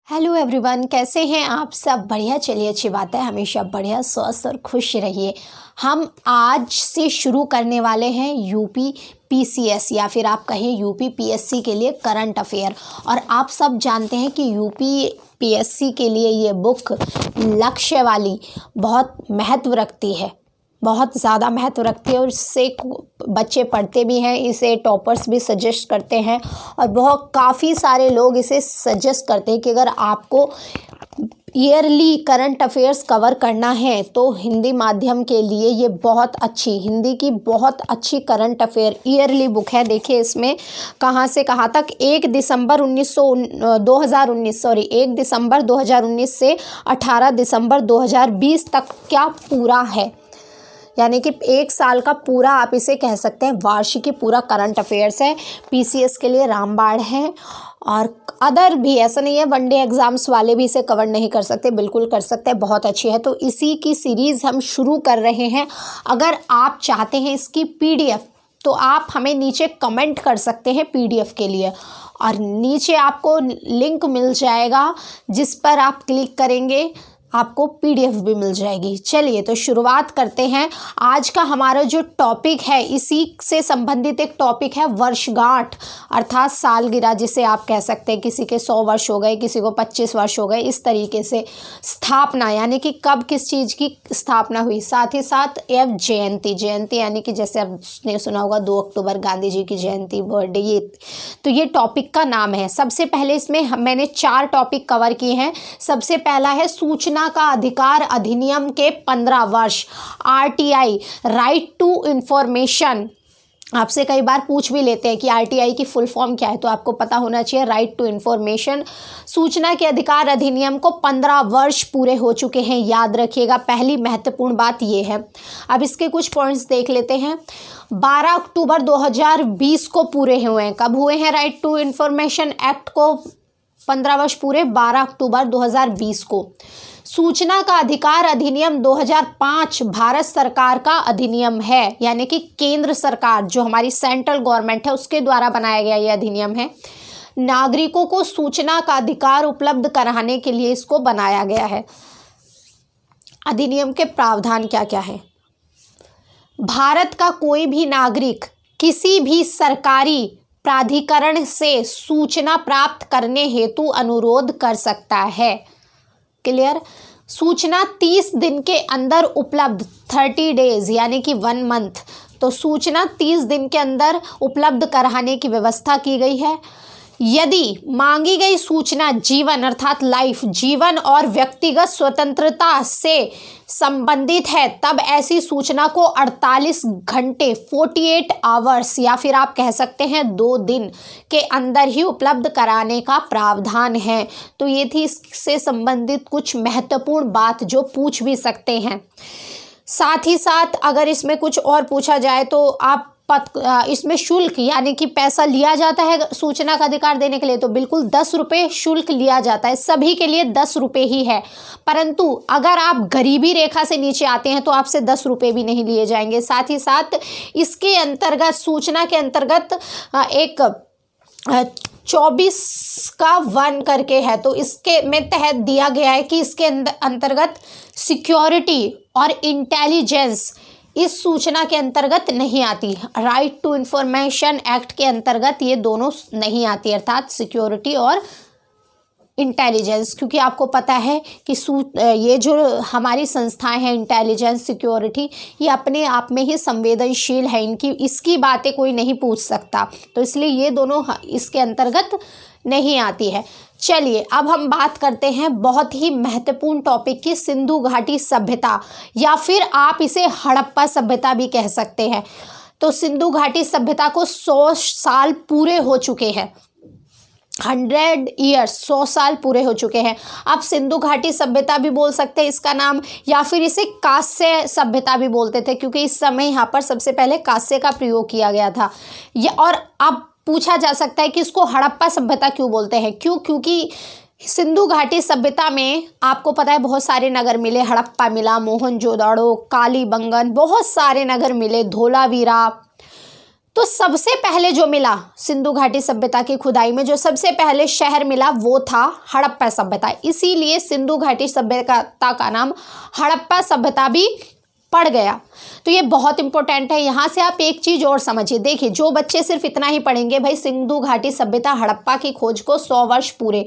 Hello everyone, कैसे हैं आप सब? बढ़िया। चलिए, अच्छी बात है। हमेशा बढ़िया स्वस्थ और खुश रहिए। हम आज से शुरू करने वाले हैं यूपी पीसीएस या फिर आप कहें यूपी पीएससी के लिए करंट अफेयर। और आप सब जानते हैं कि यूपी पीएससी के लिए ये बुक लक्ष्य वाली बहुत महत्व रखती है, बहुत ज़्यादा महत्व रखती है और इससे बच्चे पढ़ते भी हैं, इसे टॉपर्स भी सजेस्ट करते हैं और बहुत काफ़ी सारे लोग इसे सजेस्ट करते हैं कि अगर आपको ईयरली करंट अफेयर्स कवर करना है तो हिंदी माध्यम के लिए ये बहुत अच्छी, हिंदी की बहुत अच्छी करंट अफेयर ईयरली बुक है। देखिए इसमें कहाँ से कहाँ तक 1 दिसंबर 2019 से 18 दिसंबर 2020 तक क्या पूरा है, यानी कि 1 साल का पूरा आप इसे कह सकते हैं वार्षिकी पूरा करंट अफेयर्स है। पीसीएस के लिए रामबाण है और अदर भी, ऐसा नहीं है वनडे एग्ज़ाम्स वाले भी इसे कवर नहीं कर सकते, बिल्कुल कर सकते हैं, बहुत अच्छी है। तो इसी की सीरीज़ हम शुरू कर रहे हैं। अगर आप चाहते हैं इसकी पीडीएफ तो आप हमें नीचे कमेंट कर सकते हैं पीडीएफ के लिए, और नीचे आपको लिंक मिल जाएगा जिस पर आप क्लिक करेंगे आपको पीडीएफ भी मिल जाएगी। चलिए तो शुरुआत करते हैं। आज का हमारा जो टॉपिक है इसी से संबंधित एक टॉपिक है वर्षगांठ, अर्थात सालगिरह, जिसे आप कह सकते हैं। किसी के 100 वर्ष हो गए, किसी को 25 वर्ष हो गए, इस तरीके से। स्थापना यानी कि कब किस चीज़ की स्थापना हुई, साथ ही साथ एवं जयंती, जयंती यानी कि जैसे आपने सुना होगा 2 अक्टूबर गांधी जी की जयंती, बर्थडे, ये तो ये टॉपिक का नाम है। सबसे पहले इसमें मैंने 4 टॉपिक कवर किए हैं। सबसे पहला है सूचना का अधिकार अधिनियम के 15 वर्ष, आरटीआई, राइट टू इंफॉर्मेशन। आपसे कई बार पूछ भी लेते हैं कि आरटीआई की फुल फॉर्म क्या है, तो आपको पता होना चाहिए, राइट टू इंफॉर्मेशन। सूचना के अधिकार अधिनियम को 15 वर्ष पूरे हो चुके हैं, याद रखिएगा, पहली महत्वपूर्ण बात ये है। अब इसके कुछ पॉइंट्स देख लेते हैं। 12 अक्टूबर 2020 को पूरे हुए हैं। कब हुए हैं राइट टू इंफॉर्मेशन एक्ट को 15 वर्ष पूरे? 12 अक्टूबर 2020 को। सूचना का अधिकार अधिनियम 2005 भारत सरकार का अधिनियम है, यानी कि केंद्र सरकार, जो हमारी सेंट्रल गवर्नमेंट है, उसके द्वारा बनाया गया ये अधिनियम है। नागरिकों को सूचना का अधिकार उपलब्ध कराने के लिए इसको बनाया गया है। अधिनियम के प्रावधान क्या क्या है? भारत का कोई भी नागरिक किसी भी सरकारी प्राधिकरण से सूचना प्राप्त करने हेतु अनुरोध कर सकता है। क्लियर? सूचना 30 दिन के अंदर उपलब्ध, 30 डेज यानी कि 1 मंथ, तो सूचना 30 दिन के अंदर उपलब्ध कराने की व्यवस्था की गई है। यदि मांगी गई सूचना जीवन अर्थात लाइफ, जीवन और व्यक्तिगत स्वतंत्रता से संबंधित है तब ऐसी सूचना को 48 घंटे 48 आवर्स या फिर आप कह सकते हैं 2 दिन के अंदर ही उपलब्ध कराने का प्रावधान है। तो ये थी इससे संबंधित कुछ महत्वपूर्ण बात जो पूछ भी सकते हैं। साथ ही साथ अगर इसमें कुछ और पूछा जाए तो आप इसमें शुल्क यानी कि पैसा लिया जाता है सूचना का अधिकार देने के लिए, तो बिल्कुल 10 रुपये शुल्क लिया जाता है, सभी के लिए 10 रुपये ही है। परंतु अगर आप गरीबी रेखा से नीचे आते हैं तो आपसे 10 रुपये भी नहीं लिए जाएंगे। साथ ही साथ इसके अंतर्गत, सूचना के अंतर्गत एक 24 का 1 करके है, तो इसके में तहत दिया गया है कि इसके अंतर्गत सिक्योरिटी और इंटेलिजेंस इस सूचना के अंतर्गत नहीं आती। राइट टू इंफॉर्मेशन एक्ट के अंतर्गत ये दोनों नहीं आती, अर्थात सिक्योरिटी और इंटेलिजेंस, क्योंकि आपको पता है कि ये जो हमारी संस्थाएं हैं इंटेलिजेंस, सिक्योरिटी, ये अपने आप में ही संवेदनशील है, इसकी बातें कोई नहीं पूछ सकता, तो इसलिए ये दोनों इसके अंतर्गत नहीं आती है। चलिए अब हम बात करते हैं बहुत ही महत्वपूर्ण टॉपिक की, सिंधु घाटी सभ्यता या फिर आप इसे हड़प्पा सभ्यता भी कह सकते हैं। तो सिंधु घाटी सभ्यता को 100 साल पूरे हो चुके हैं, 100 ईयर्स, 100 साल पूरे हो चुके हैं। अब सिंधु घाटी सभ्यता भी बोल सकते हैं इसका नाम, या फिर इसे कांस्य सभ्यता भी बोलते थे, क्योंकि इस समय यहाँ पर सबसे पहले कांस्य का प्रयोग किया गया था। और अब पूछा जा सकता है कि इसको हड़प्पा सभ्यता क्यों बोलते हैं? क्योंकि सिंधु घाटी सभ्यता में आपको पता है बहुत सारे नगर मिले, हड़प्पा मिला, मोहनजोदड़ो, कालीबंगन, बहुत सारे नगर मिले, धोलावीरा, तो सबसे पहले जो मिला सिंधु घाटी सभ्यता की खुदाई में, जो सबसे पहले शहर मिला वो था हड़प्पा सभ्यता। इसीलिए सिंधु घाटी सभ्यता का नाम हड़प्पा सभ्यता भी पड़ गया। तो ये बहुत इंपॉर्टेंट है। यहाँ से आप एक चीज़ और समझिए, देखिए जो बच्चे सिर्फ इतना ही पढ़ेंगे, भाई सिंधु घाटी सभ्यता हड़प्पा की खोज को 100 वर्ष पूरे,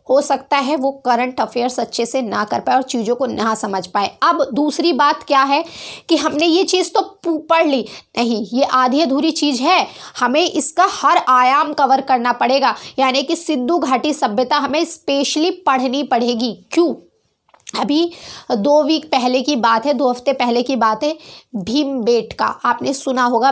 हो सकता है वो करंट अफेयर्स अच्छे से ना कर पाए और चीज़ों को ना समझ पाए। अब दूसरी बात क्या है कि हमने ये चीज़ तो पढ़ ली, नहीं ये आधी अधूरी चीज़ है, हमें इसका हर आयाम कवर करना पड़ेगा। यानी कि सिंधु घाटी सभ्यता हमें स्पेशली पढ़नी पड़ेगी। क्यों? अभी 2 वीक पहले की बात है, 2 हफ्ते पहले की बात है, भीमबेटका, आपने सुना होगा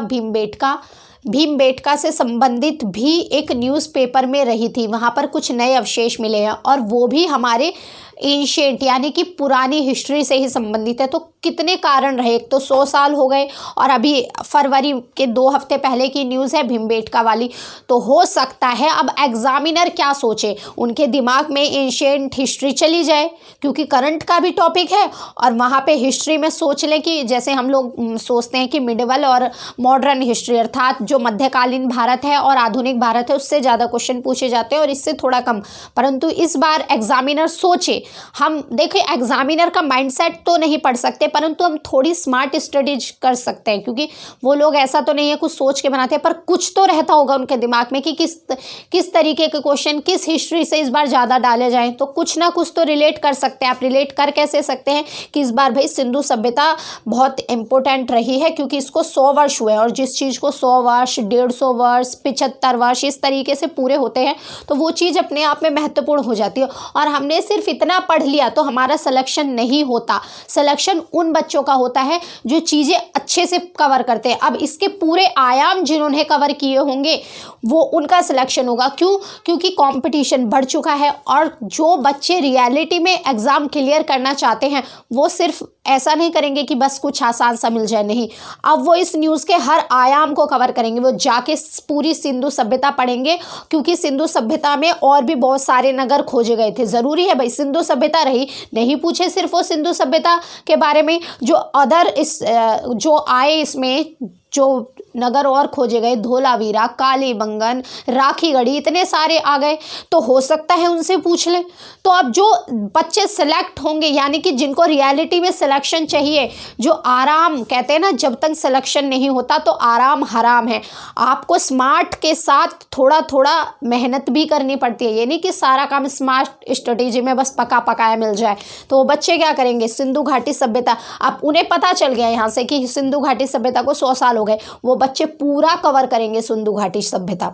भीमबेटका से संबंधित भी एक न्यूज़पेपर में रही थी। वहाँ पर कुछ नए अवशेष मिले हैं और वो भी हमारे एंशिएंट यानी कि पुरानी हिस्ट्री से ही संबंधित है। तो कितने कारण रहे, एक तो 100 साल हो गए और अभी फरवरी के 2 हफ्ते पहले की न्यूज़ है भीमबेटका वाली। तो हो सकता है अब एग्जामिनर क्या सोचे, उनके दिमाग में एंशिएंट हिस्ट्री चली जाए, क्योंकि करंट का भी टॉपिक है और वहाँ पे हिस्ट्री में सोच लें कि जैसे हम लोग सोचते हैं कि मिडिवल और मॉडर्न हिस्ट्री अर्थात जो मध्यकालीन भारत है और आधुनिक भारत है उससे ज़्यादा क्वेश्चन पूछे जाते हैं और इससे थोड़ा कम। परंतु इस बार एग्जामिनर सोचे, हम देखिए एग्जामिनर का माइंडसेट तो नहीं पढ़ सकते परंतु हम थोड़ी स्मार्ट स्टडीज कर सकते हैं, क्योंकि वो लोग ऐसा तो नहीं है कुछ सोच के बनाते हैं, पर कुछ तो रहता होगा उनके दिमाग में कि किस तरीके के क्वेश्चन किस हिस्ट्री से इस बार ज़्यादा डाले जाएं। तो कुछ ना कुछ तो रिलेट कर सकते हैं। आप रिलेट कर कैसे सकते हैं कि इस बार भाई सिंधु सभ्यता बहुत इंपॉर्टेंट रही है क्योंकि इसको 100 वर्ष हुए और जिस चीज़ को 100 वर्ष 150 वर्ष 75 वर्ष इस तरीके से पूरे होते हैं तो वो चीज़ अपने आप में महत्वपूर्ण हो जाती है। और हमने सिर्फ इतना पढ़ लिया तो हमारा सिलेक्शन नहीं होता। सिलेक्शन उन बच्चों का होता है जो चीज़ें अच्छे से कवर करते हैं। अब इसके पूरे आयाम जिन्होंने कवर किए होंगे वो उनका सिलेक्शन होगा। क्यों? क्योंकि कंपटीशन बढ़ चुका है और जो बच्चे रियलिटी में एग्ज़ाम क्लियर करना चाहते हैं वो सिर्फ ऐसा नहीं करेंगे कि बस कुछ आसान सा मिल जाए, नहीं, अब वो इस न्यूज़ के हर आयाम को कवर करेंगे। वो जाके पूरी सिंधु सभ्यता पढ़ेंगे क्योंकि सिंधु सभ्यता में और भी बहुत सारे नगर खोजे गए थे। ज़रूरी है भाई सिंधु सभ्यता रही, नहीं पूछे सिर्फ वो सिंधु सभ्यता के बारे में, जो अदर जो आए इसमें जो नगर और खोजे गए, धोलावीरा, कालीबंगन, राखीगढ़ी, इतने सारे आ गए तो हो सकता है उनसे पूछ ले। तो अब जो बच्चे सेलेक्ट होंगे यानी कि जिनको रियलिटी में सिलेक्शन चाहिए, जो आराम कहते हैं ना, जब तक सिलेक्शन नहीं होता तो आराम हराम है। आपको स्मार्ट के साथ थोड़ा थोड़ा मेहनत भी करनी पड़ती है, ये नहीं कि सारा काम स्मार्ट स्ट्रेटेजी में बस पका पकाया मिल जाए। तो वो बच्चे क्या करेंगे, सिंधु घाटी सभ्यता, अब उन्हें पता चल गया यहाँ से कि सिंधु घाटी सभ्यता को 100 साल हो गए, वो बच्चे पूरा कवर करेंगे सिंधु घाटी सभ्यता।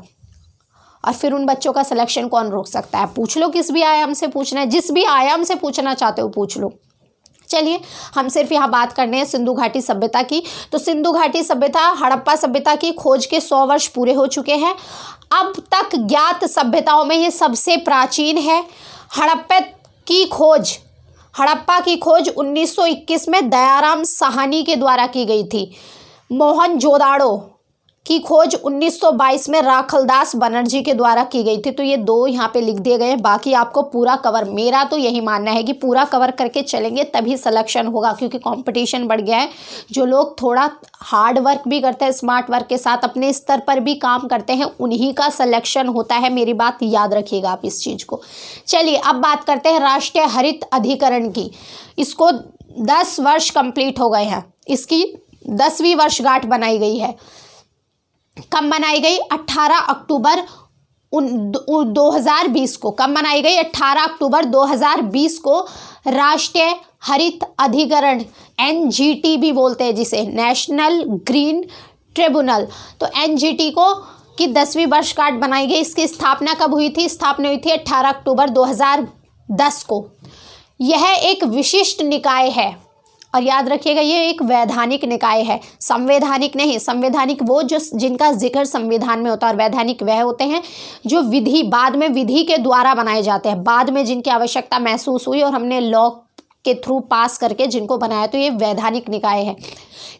और फिर उन बच्चों का सिलेक्शन कौन रोक सकता है? पूछ लो, किस भी आयाम से पूछना है, जिस भी आयाम से पूछना चाहते हो पूछ लो। चलिए हम सिर्फ यहाँ बात करने हैं सिंधु घाटी सभ्यता की। तो सिंधु घाटी सभ्यता हड़प्पा सभ्यता की खोज के 100 वर्ष पूरे हो चुके हैं। अब तक ज्ञात सभ्यताओं में ये सबसे प्राचीन है। हड़प्पा की खोज 1921 में दयाराम साहनी के द्वारा की गई थी। मोहनजोदाड़ो की खोज 1922 में राखलदास बनर्जी के द्वारा की गई थी। तो ये 2 यहाँ पे लिख दिए गए हैं, बाकी आपको पूरा कवर, मेरा तो यही मानना है कि पूरा कवर करके चलेंगे तभी सिलेक्शन होगा, क्योंकि कंपटीशन बढ़ गया है। जो लोग थोड़ा हार्ड वर्क भी करते हैं, स्मार्ट वर्क के साथ अपने स्तर पर भी काम करते हैं, उन्हीं का सिलेक्शन होता है। मेरी बात याद रखिएगा आप इस चीज़ को। चलिए अब बात करते हैं राष्ट्रीय हरित अधिकरण की। इसको 10 वर्ष कंप्लीट हो गए हैं, इसकी 10वीं वर्षगांठ बनाई गई है। कब बनाई गई? 18 अक्टूबर 2020 को। कब बनाई गई? 18 अक्टूबर 2020 को राष्ट्रीय हरित अधिकरण, NGT भी बोलते हैं जिसे, नेशनल ग्रीन ट्रिब्यूनल। तो NGT को की 10वीं वर्षगांठ बनाई गई। इसकी स्थापना कब हुई थी? स्थापना हुई थी 18 अक्टूबर 2010 को। यह एक विशिष्ट निकाय है और याद रखिएगा ये एक वैधानिक निकाय है, संवैधानिक नहीं। संवैधानिक वो जो जिनका जिक्र संविधान में होता है और वैधानिक वह होते हैं जो बाद में विधि के द्वारा बनाए जाते हैं, बाद में जिनकी आवश्यकता महसूस हुई और हमने लॉ के थ्रू पास करके जिनको बनाया, तो ये वैधानिक निकाय है।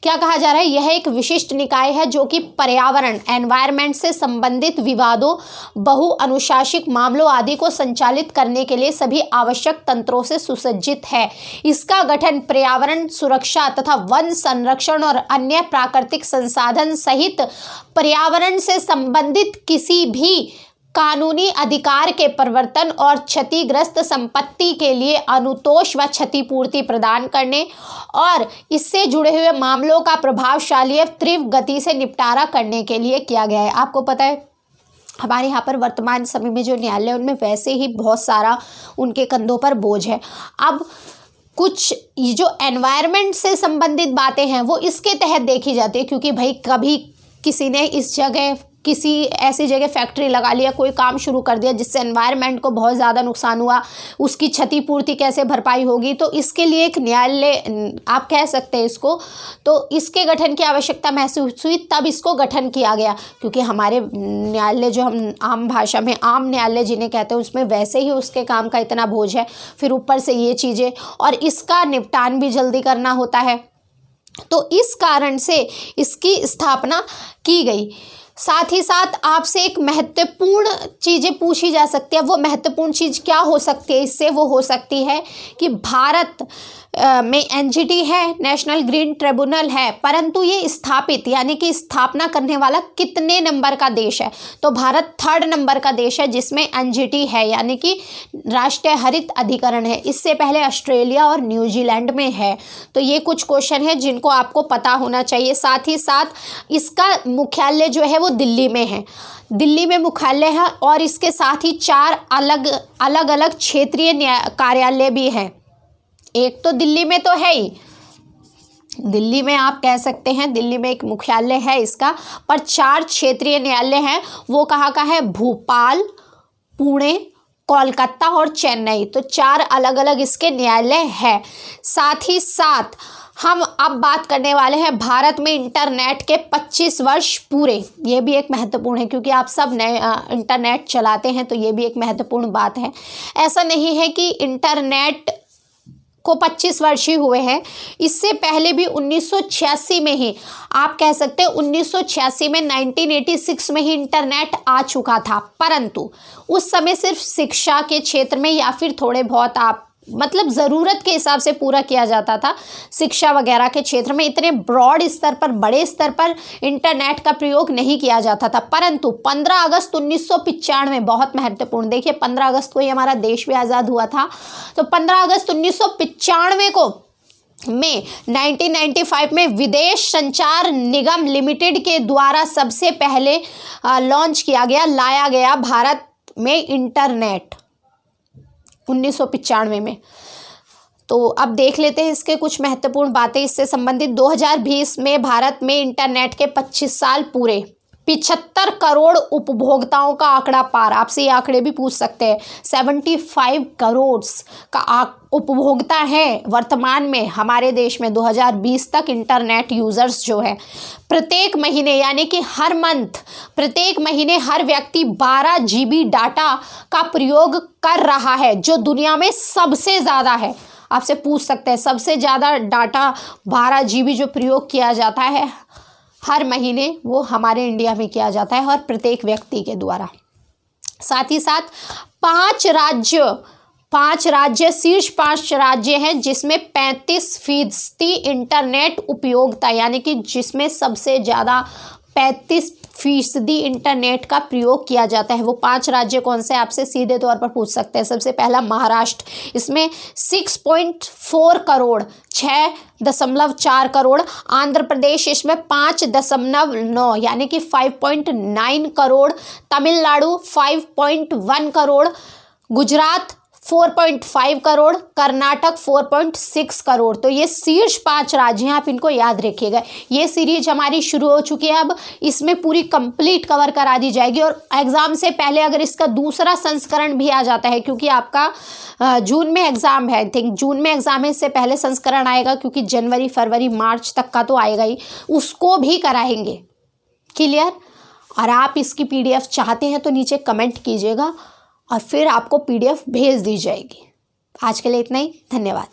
क्या कहा जा रहा है, यह एक विशिष्ट निकाय है जो कि पर्यावरण एनवायरनमेंट से संबंधित विवादों, बहुअनुशासिक मामलों आदि को संचालित करने के लिए सभी आवश्यक तंत्रों से सुसज्जित है। इसका गठन पर्यावरण सुरक्षा तथा वन संरक्षण और अन्य प्राकृतिक संसाधन सहित पर्यावरण से संबंधित किसी भी कानूनी अधिकार के प्रवर्तन और क्षतिग्रस्त संपत्ति के लिए अनुतोष व क्षतिपूर्ति प्रदान करने और इससे जुड़े हुए मामलों का प्रभावशाली और तीव्र गति से निपटारा करने के लिए किया गया है। आपको पता है हमारे यहाँ पर वर्तमान समय में जो न्यायालय उनमें वैसे ही बहुत सारा उनके कंधों पर बोझ है। अब कुछ जो एनवायरनमेंट से संबंधित बातें हैं वो इसके तहत देखी जाती है, क्योंकि भाई कभी किसी ने इस जगह किसी ऐसी जगह फैक्ट्री लगा लिया, कोई काम शुरू कर दिया जिससे एनवायरनमेंट को बहुत ज़्यादा नुकसान हुआ, उसकी क्षतिपूर्ति कैसे भरपाई होगी, तो इसके लिए एक न्यायालय आप कह सकते हैं इसको, तो इसके गठन की आवश्यकता महसूस हुई, तब इसको गठन किया गया। क्योंकि हमारे न्यायालय जो हम आम भाषा में आम न्यायालय जिन्हें कहते हैं उसमें वैसे ही उसके काम का इतना बोझ है, फिर ऊपर से ये चीज़ें, और इसका निपटान भी जल्दी करना होता है, तो इस कारण से इसकी स्थापना की गई। साथ ही साथ आपसे एक महत्वपूर्ण चीज़ें पूछी जा सकती है। वो महत्वपूर्ण चीज़ क्या हो सकती है इससे, वो हो सकती है कि भारत में एनजीटी है, नेशनल ग्रीन ट्रिब्यूनल है, परंतु ये स्थापित यानी कि स्थापना करने वाला कितने नंबर का देश है, तो भारत 3rd नंबर का देश है जिसमें एनजीटी है यानी कि राष्ट्रीय हरित अधिकरण है। इससे पहले ऑस्ट्रेलिया और न्यूजीलैंड में है। तो ये कुछ क्वेश्चन है जिनको आपको पता होना चाहिए। साथ ही साथ इसका मुख्यालय जो है वो दिल्ली में है, दिल्ली में मुख्यालय है, और इसके साथ ही 4 अलग अलग क्षेत्रीय कार्यालय भी हैं। एक तो दिल्ली में तो है ही, दिल्ली में आप कह सकते हैं दिल्ली में एक मुख्यालय है इसका, पर 4 क्षेत्रीय न्यायालय हैं। वो कहाँ का है, भोपाल, पुणे, कोलकाता और चेन्नई, तो 4 अलग अलग इसके न्यायालय हैं। साथ ही साथ हम अब बात करने वाले हैं भारत में इंटरनेट के 25 वर्ष पूरे। ये भी एक महत्वपूर्ण है क्योंकि आप सब नए इंटरनेट चलाते हैं, तो ये भी एक महत्वपूर्ण बात है। ऐसा नहीं है कि इंटरनेट को 25 वर्ष ही हुए हैं, इससे पहले भी 1986 में ही आप कह सकते हैं 1986 में 1986 में ही इंटरनेट आ चुका था, परंतु उस समय सिर्फ शिक्षा के क्षेत्र में या फिर थोड़े बहुत आप मतलब ज़रूरत के हिसाब से पूरा किया जाता था। शिक्षा वगैरह के क्षेत्र में इतने ब्रॉड स्तर पर, बड़े स्तर पर इंटरनेट का प्रयोग नहीं किया जाता था। परंतु 15 अगस्त 1995 बहुत महत्वपूर्ण, देखिए 15 अगस्त को ही हमारा देश भी आज़ाद हुआ था, तो 15 अगस्त 1995 को में 1995 में विदेश संचार निगम लिमिटेड के द्वारा सबसे पहले लॉन्च किया गया, लाया गया भारत में इंटरनेट 1995 में। तो अब देख लेते हैं इसके कुछ महत्वपूर्ण बातें इससे संबंधित। 2020 में भारत में इंटरनेट के 25 साल पूरे, 75 करोड़ उपभोक्ताओं का आंकड़ा पार। आपसे ये आंकड़े भी पूछ सकते हैं। 75 करोड़ का उपभोक्ता है वर्तमान में हमारे देश में 2020 तक इंटरनेट यूज़र्स जो है। प्रत्येक महीने यानी कि हर मंथ, प्रत्येक महीने हर व्यक्ति 12 GB डाटा का प्रयोग कर रहा है, जो दुनिया में सबसे ज़्यादा है। आपसे पूछ सकते हैं सबसे ज़्यादा डाटा 12 GB जो प्रयोग किया जाता है हर महीने, वो हमारे इंडिया में किया जाता है और प्रत्येक व्यक्ति के द्वारा। साथ ही साथ 5 राज्य शीर्ष 5 राज्य हैं जिसमें 35% इंटरनेट उपयोगिता यानी कि जिसमें सबसे ज़्यादा 35% इंटरनेट का प्रयोग किया जाता है। वो 5 राज्य कौन से, आपसे सीधे तौर पर पूछ सकते हैं। सबसे पहला महाराष्ट्र, इसमें 6.4 करोड़, 6.4 करोड़। आंध्र प्रदेश इसमें 5.9 यानी कि 5.9 करोड़। तमिलनाडु 5.1 करोड़। गुजरात 4.5 करोड़। कर्नाटक 4.6 करोड़। तो ये शीर्ष 5 राज्य हैं, आप इनको याद रखिएगा। ये सीरीज हमारी शुरू हो चुकी है, अब इसमें पूरी कंप्लीट कवर करा दी जाएगी। और एग्ज़ाम से पहले अगर इसका दूसरा संस्करण भी आ जाता है, क्योंकि आपका जून में एग्ज़ाम है, आई थिंक जून में एग्ज़ाम है, इससे पहले संस्करण आएगा क्योंकि जनवरी फरवरी मार्च तक का तो आएगा ही, उसको भी कराएंगे। क्लियर? और आप इसकी PDF चाहते हैं तो नीचे कमेंट कीजिएगा और फिर आपको PDF भेज दी जाएगी। आज के लिए इतना ही, धन्यवाद।